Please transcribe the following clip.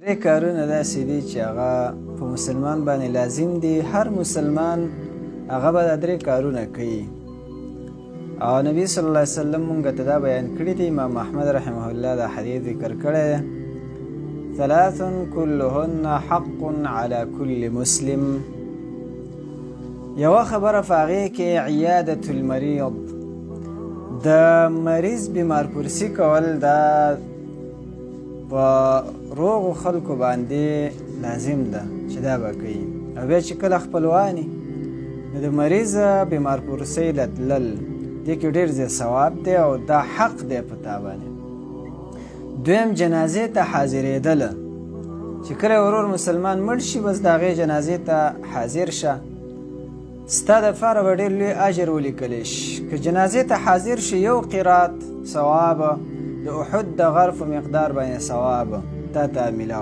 درې کارونه داسې دي چې هغه په مسلمان باندې لازم دي. هر مسلمان هغه به دا درې کارونه کوي او نبی صلی الله علیه وسلم مونږ ته دا بیان کړي دي. امام احمد رحمه الله دا حدیث ذکر کړی دی: ثلاث كلهن حق على كل مسلم. یوه خبره په هغې کې عیادة المریض، د مریض بیمار پرسی کول دا په روغو خلکو باندې لازم ده چې دا به کوي. او بیا چې کله خپلواني نو د مریض بیمار پرسی له تلل دې کې ډېر زیات ثواب دی او دا حق دی په تا باندې. دویم جنازې ته حاضرېدله، چې کله ورور مسلمان مړ شي بس د هغې جنازې ته حاضر شه، ستا دپاره به ډېر لوی اجر ولیکلی شي. که جنازې ته حاضر شي یو قرات ثواب د احد د غر په مقدار باندې ثواب تا ته میلاو